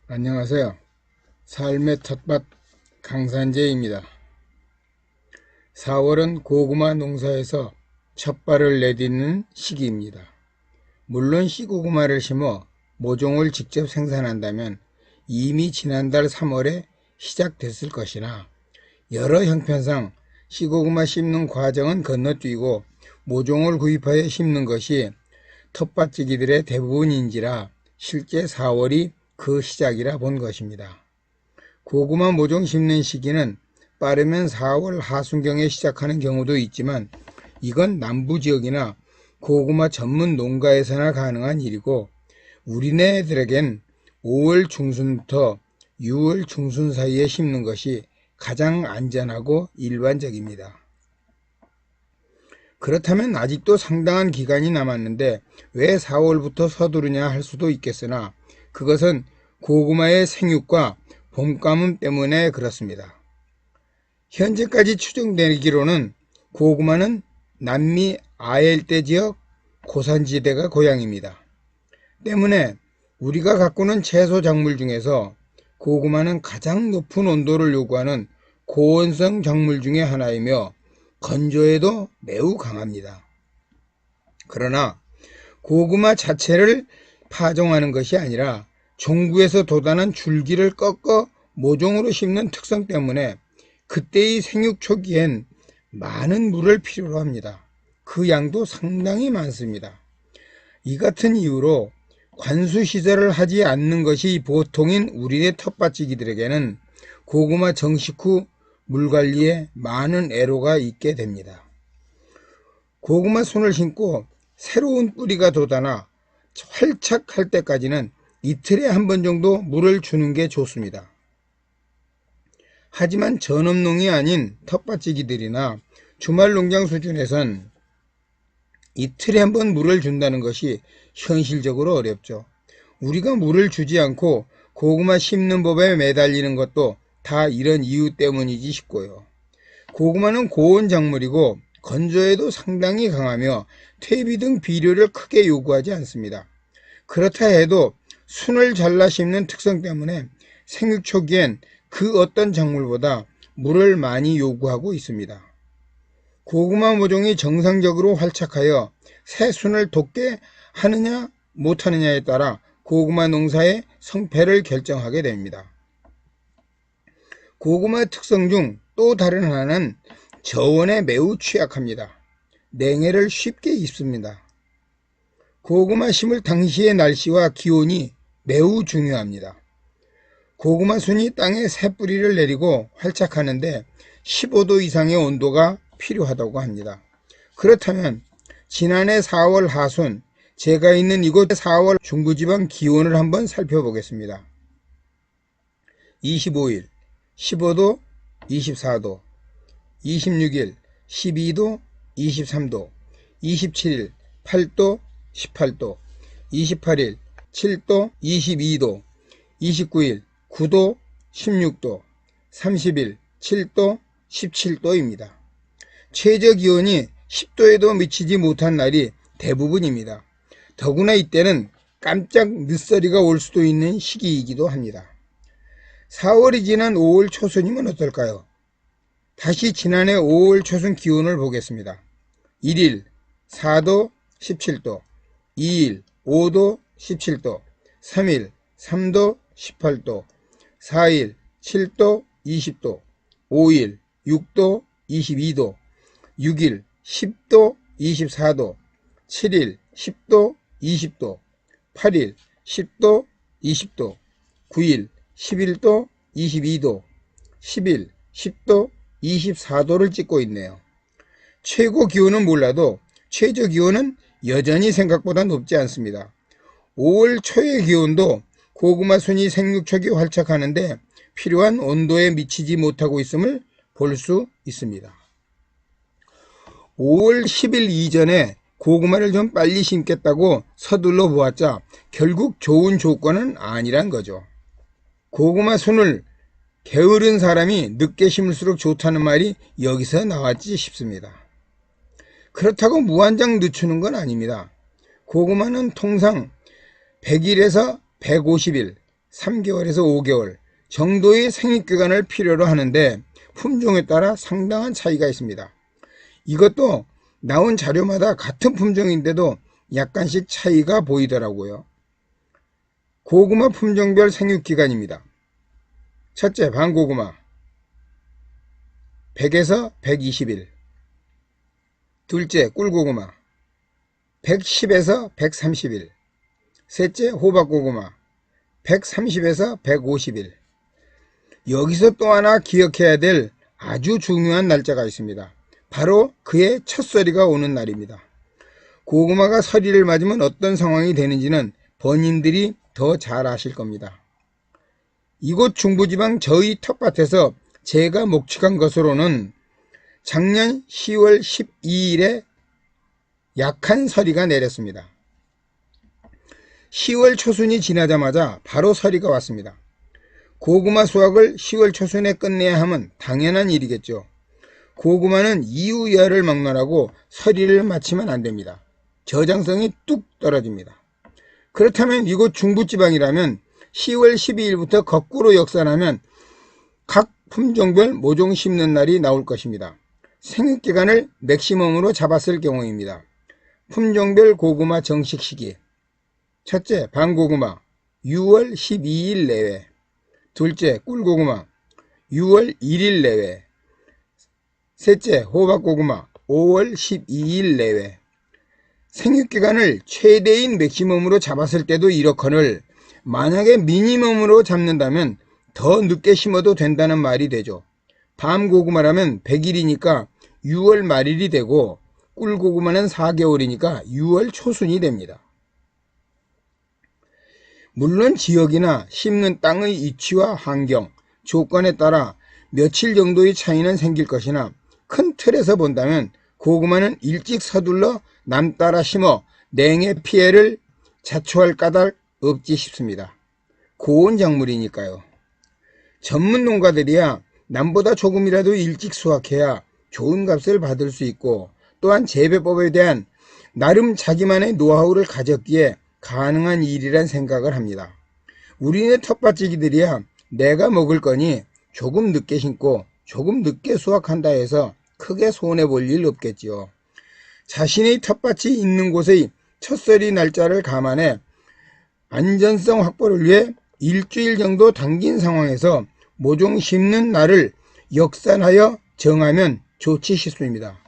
안녕하세요. 삶의 텃밭 강산재입니다. 4월은 고구마 농사에서 첫발을 내딛는 시기입니다. 물론 씨고구마를 심어 모종을 직접 생산한다면 이미 지난달 3월에 시작됐을 것이나 여러 형편상 씨고구마 심는 과정은 건너뛰고 모종을 구입하여 심는 것이 텃밭지기들의 대부분인지라 실제 4월이 그 시작이라 본 것입니다. 고구마 모종 심는 시기는 빠르면 4월 하순경에 시작하는 경우도 있지만 이건 남부지역이나 고구마 전문 농가에서나 가능한 일이고 우리네들에겐 5월 중순부터 6월 중순 사이에 심는 것이 가장 안전하고 일반적입니다. 그렇다면 아직도 상당한 기간이 남았는데 왜 4월부터 서두르냐 할 수도 있겠으나 그것은 고구마의 생육과 봄 가뭄 때문에 그렇습니다. 현재까지 추정되기로는 고구마는 남미 아열대 지역 고산지대가 고향입니다. 때문에 우리가 가꾸는 채소 작물 중에서 고구마는 가장 높은 온도를 요구하는 고온성 작물 중에 하나이며 건조에도 매우 강합니다. 그러나 고구마 자체를 파종하는 것이 아니라 종구에서 돋아난 줄기를 꺾어 모종으로 심는 특성 때문에 그때의 생육 초기엔 많은 물을 필요로 합니다. 그 양도 상당히 많습니다. 이 같은 이유로 관수시설을 하지 않는 것이 보통인 우리네 텃밭지기들에게는 고구마 정식 후 물관리에 많은 애로가 있게 됩니다. 고구마 순을 심고 새로운 뿌리가 돋아나 활착할 때까지는 이틀에 한 번 정도 물을 주는 게 좋습니다. 하지만 전업농이 아닌 텃밭지기들이나 주말농장 수준에선 이틀에 한 번 물을 준다는 것이 현실적으로 어렵죠. 우리가 물을 주지 않고 고구마 심는 법에 매달리는 것도 다 이런 이유 때문이지 싶고요. 고구마는 고온 작물이고 건조에도 상당히 강하며 퇴비 등 비료를 크게 요구하지 않습니다. 그렇다 해도 순을 잘라 심는 특성 때문에 생육 초기엔 그 어떤 작물보다 물을 많이 요구하고 있습니다. 고구마 모종이 정상적으로 활착하여 새 순을 돋게 하느냐 못하느냐에 따라 고구마 농사의 성패를 결정하게 됩니다. 고구마 특성 중 또 다른 하나는 저온에 매우 취약합니다. 냉해를 쉽게 입습니다. 고구마 심을 당시의 날씨와 기온이 매우 중요합니다. 고구마 순이 땅에 새 뿌리를 내리고 활착하는데 15도 이상의 온도가 필요하다고 합니다. 그렇다면 지난해 4월 하순 제가 있는 이곳 4월 중부지방 기온을 한번 살펴보겠습니다. 25일 15도, 24도, 26일 12도, 23도, 27일 8도, 18도, 28일 7도, 22도, 29일 9도, 16도, 30일 7도, 17도입니다. 최저기온이 10도에도 미치지 못한 날이 대부분입니다. 더구나 이때는 깜짝 늦서리가 올 수도 있는 시기이기도 합니다. 4월이 지난 5월 초순이면 어떨까요? 다시 지난해 5월 초순 기온을 보겠습니다. 1일 4도 17도, 2일 5도 17도, 3일 3도 18도, 4일 7도 20도, 5일 6도 22도, 6일 10도 24도, 7일 10도 20도, 8일 10도 20도, 9일 11도 22도, 10일 10도 24도를 찍고 있네요. 최고 기온은 몰라도 최저 기온은 여전히 생각보다 높지 않습니다. 5월 초의 기온도 고구마 순이 생육 초기 활착하는데 필요한 온도에 미치지 못하고 있음을 볼 수 있습니다. 5월 10일 이전에 고구마를 좀 빨리 심겠다고 서둘러 보았자 결국 좋은 조건은 아니란 거죠. 고구마 순을 게으른 사람이 늦게 심을수록 좋다는 말이 여기서 나왔지 싶습니다. 그렇다고 무한정 늦추는 건 아닙니다. 고구마는 통상 100일에서 150일, 3개월에서 5개월 정도의 생육기간을 필요로 하는데 품종에 따라 상당한 차이가 있습니다. 이것도 나온 자료마다 같은 품종인데도 약간씩 차이가 보이더라고요. 고구마 품종별 생육기간입니다. 첫째, 반고구마 100에서 120일. 둘째, 꿀고구마 110에서 130일. 셋째, 호박고구마 130에서 150일. 여기서 또 하나 기억해야 될 아주 중요한 날짜가 있습니다. 바로 그의 첫서리가 오는 날입니다. 고구마가 서리를 맞으면 어떤 상황이 되는지는 번님들이 더 잘 아실 겁니다. 이곳 중부지방 저희 텃밭에서 제가 목축한 것으로는 작년 10월 12일에 약한 서리가 내렸습니다. 10월 초순이 지나자마자 바로 서리가 왔습니다. 고구마 수확을 10월 초순에 끝내야 하면 당연한 일이겠죠. 고구마는 이유열을 막론하고 서리를 마치면 안됩니다. 저장성이 뚝 떨어집니다. 그렇다면 이곳 중부지방이라면 10월 12일부터 거꾸로 역산하면 각 품종별 모종 심는 날이 나올 것입니다. 생육기간을 맥시멈으로 잡았을 경우입니다. 품종별 고구마 정식 시기. 첫째, 반고구마 6월 12일 내외. 둘째, 꿀고구마 6월 1일 내외. 셋째, 호박고구마 5월 12일 내외. 생육기간을 최대인 맥시멈으로 잡았을 때도 이렇거늘 만약에 미니멈으로 잡는다면 더 늦게 심어도 된다는 말이 되죠. 밤고구마라면 100일이니까 6월 말일이 되고 꿀고구마는 4개월이니까 6월 초순이 됩니다. 물론 지역이나 심는 땅의 위치와 환경, 조건에 따라 며칠 정도의 차이는 생길 것이나 큰 틀에서 본다면 고구마는 일찍 서둘러 남따라 심어 냉해 피해를 자초할 까닭 없지 싶습니다. 고온 작물이니까요. 전문 농가들이야 남보다 조금이라도 일찍 수확해야 좋은 값을 받을 수 있고 또한 재배법에 대한 나름 자기만의 노하우를 가졌기에 가능한 일이란 생각을 합니다. 우리네 텃밭지기들이야 내가 먹을 거니 조금 늦게 심고 조금 늦게 수확한다 해서 크게 손해볼 일 없겠지요. 자신의 텃밭이 있는 곳의 첫서리 날짜를 감안해 안전성 확보를 위해 일주일 정도 당긴 상황에서 모종 심는 날을 역산하여 정하면 좋지 싶습니다.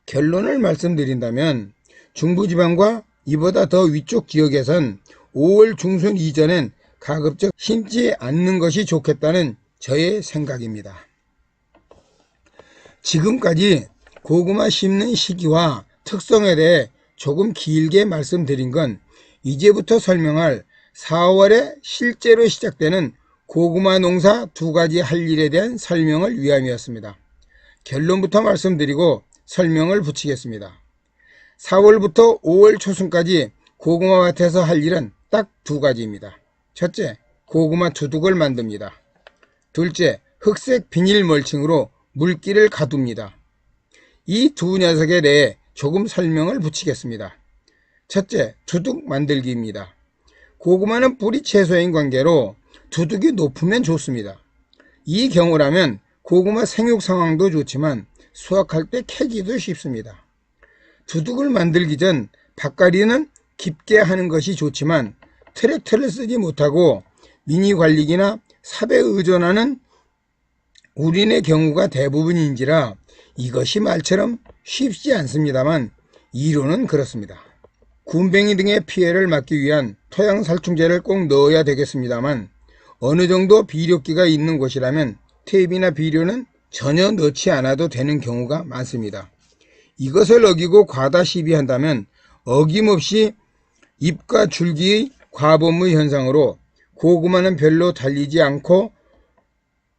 결론을 말씀드린다면 중부지방과 이보다 더 위쪽 지역에선 5월 중순 이전엔 가급적 심지 않는 것이 좋겠다는 저의 생각입니다. 지금까지 고구마 심는 시기와 특성에 대해 조금 길게 말씀드린 건 이제부터 설명할 4월에 실제로 시작되는 고구마 농사 2가지 할 일에 대한 설명을 위함이었습니다. 결론부터 말씀드리고 설명을 붙이겠습니다. 4월부터 5월 초순까지 고구마 밭에서 할 일은 딱 2가지입니다. 첫째, 고구마 두둑을 만듭니다. 둘째, 흑색 비닐 멀칭으로 물기를 가둡니다. 이 두 녀석에 대해 조금 설명을 붙이겠습니다. 첫째, 두둑 만들기입니다. 고구마는 뿌리 채소인 관계로 두둑이 높으면 좋습니다. 이 경우라면 고구마 생육 상황도 좋지만 수확할 때 캐기도 쉽습니다. 두둑을 만들기 전 밭갈이는 깊게 하는 것이 좋지만 트랙터를 쓰지 못하고 미니 관리기나 삽에 의존하는 우리네 경우가 대부분인지라 이것이 말처럼 쉽지 않습니다만 이론은 그렇습니다. 굼벵이 등의 피해를 막기 위한 토양살충제를 꼭 넣어야 되겠습니다만 어느 정도 비료기가 있는 곳이라면 탭이나 비료는 전혀 넣지 않아도 되는 경우가 많습니다. 이것을 어기고 과다 시비한다면 어김없이 잎과 줄기의 과범의 현상으로 고구마는 별로 달리지 않고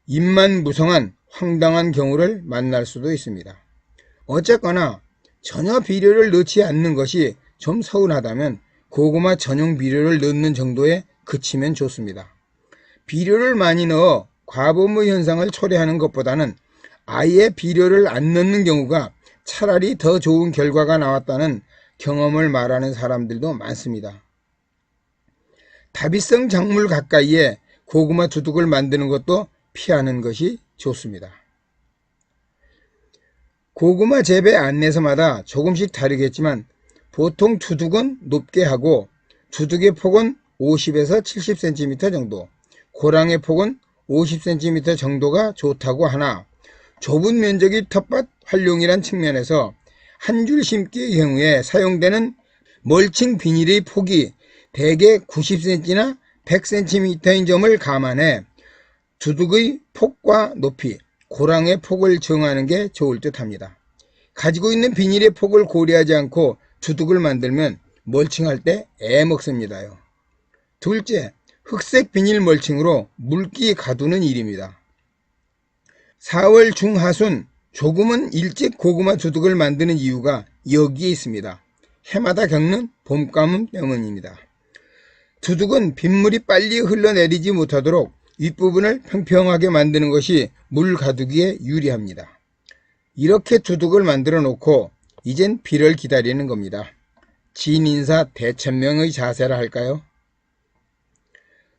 잎만 무성한 황당한 경우를 만날 수도 있습니다. 어쨌거나 전혀 비료를 넣지 않는 것이 좀 서운하다면 고구마 전용 비료를 넣는 정도에 그치면 좋습니다. 비료를 많이 넣어 과범의 현상을 초래하는 것보다는 아예 비료를 안 넣는 경우가 차라리 더 좋은 결과가 나왔다는 경험을 말하는 사람들도 많습니다. 다비성 작물 가까이에 고구마 두둑을 만드는 것도 피하는 것이 좋습니다. 고구마 재배 안내서마다 조금씩 다르겠지만 보통 두둑은 높게 하고 두둑의 폭은 50에서 70cm 정도, 고랑의 폭은 50cm 정도가 좋다고 하나 좁은 면적의 텃밭 활용이란 측면에서 한 줄 심기의 경우에 사용되는 멀칭 비닐의 폭이 대개 90cm나 100cm인 점을 감안해 두둑의 폭과 높이, 고랑의 폭을 정하는 게 좋을 듯 합니다. 가지고 있는 비닐의 폭을 고려하지 않고 두둑을 만들면 멀칭할 때 애먹습니다요. 둘째, 흑색 비닐 멀칭으로 물기 가두는 일입니다. 4월 중하순 조금은 일찍 고구마 두둑을 만드는 이유가 여기에 있습니다. 해마다 겪는 봄가뭄 때문입니다. 두둑은 빗물이 빨리 흘러내리지 못하도록 윗부분을 평평하게 만드는 것이 물 가두기에 유리합니다. 이렇게 두둑을 만들어 놓고 이젠 비를 기다리는 겁니다. 진인사 대천명의 자세라 할까요?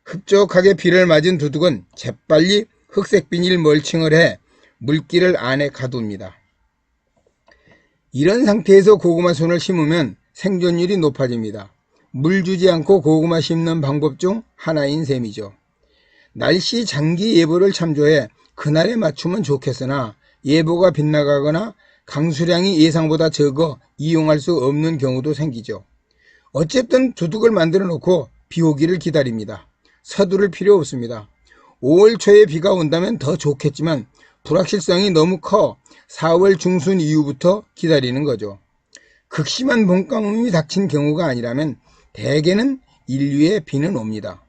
흡족하게 비를 맞은 두둑은 재빨리 흑색 비닐 멀칭을 해 물기를 안에 가둡니다. 이런 상태에서 고구마 순을 심으면 생존율이 높아집니다. 물 주지 않고 고구마 심는 방법 중 하나인 셈이죠. 날씨 장기 예보를 참조해 그날에 맞추면 좋겠으나 예보가 빗나가거나 강수량이 예상보다 적어 이용할 수 없는 경우도 생기죠. 어쨌든 두둑을 만들어 놓고 비 오기를 기다립니다. 서두를 필요 없습니다. 5월 초에 비가 온다면 더 좋겠지만 불확실성이 너무 커 4월 중순 이후부터 기다리는 거죠. 극심한 봄가뭄이 닥친 경우가 아니라면 대개는 인류에 비는 옵니다.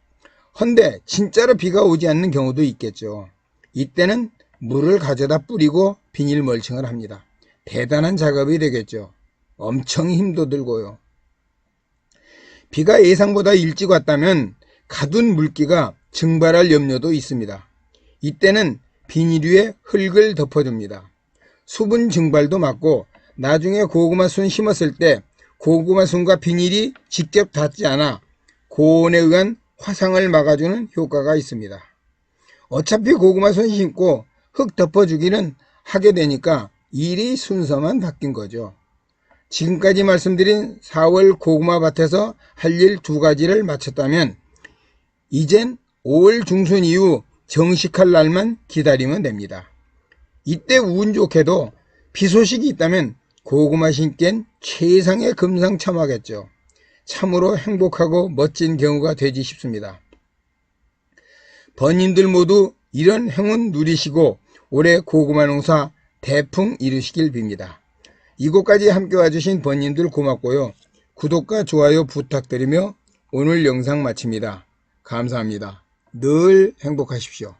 헌데 진짜로 비가 오지 않는 경우도 있겠죠. 이때는 물을 가져다 뿌리고 비닐 멀칭을 합니다. 대단한 작업이 되겠죠. 엄청 힘도 들고요. 비가 예상보다 일찍 왔다면 가둔 물기가 증발할 염려도 있습니다. 이때는 비닐 위에 흙을 덮어줍니다. 수분 증발도 막고 나중에 고구마 순 심었을 때 고구마 순과 비닐이 직접 닿지 않아 고온에 의한 화상을 막아주는 효과가 있습니다. 어차피 고구마 순 심고 흙 덮어주기는 하게 되니까 일이 순서만 바뀐 거죠. 지금까지 말씀드린 4월 고구마 밭에서 할 일 2가지를 마쳤다면 이젠 5월 중순 이후 정식할 날만 기다리면 됩니다. 이때 운 좋게도 비 소식이 있다면 고구마 심기엔 최상의 금상첨화겠죠. 참으로 행복하고 멋진 경우가 되지 싶습니다. 번님들 모두 이런 행운 누리시고 올해 고구마 농사 대풍 이루시길 빕니다. 이곳까지 함께 와주신 번님들 고맙고요. 구독과 좋아요 부탁드리며 오늘 영상 마칩니다. 감사합니다. 늘 행복하십시오.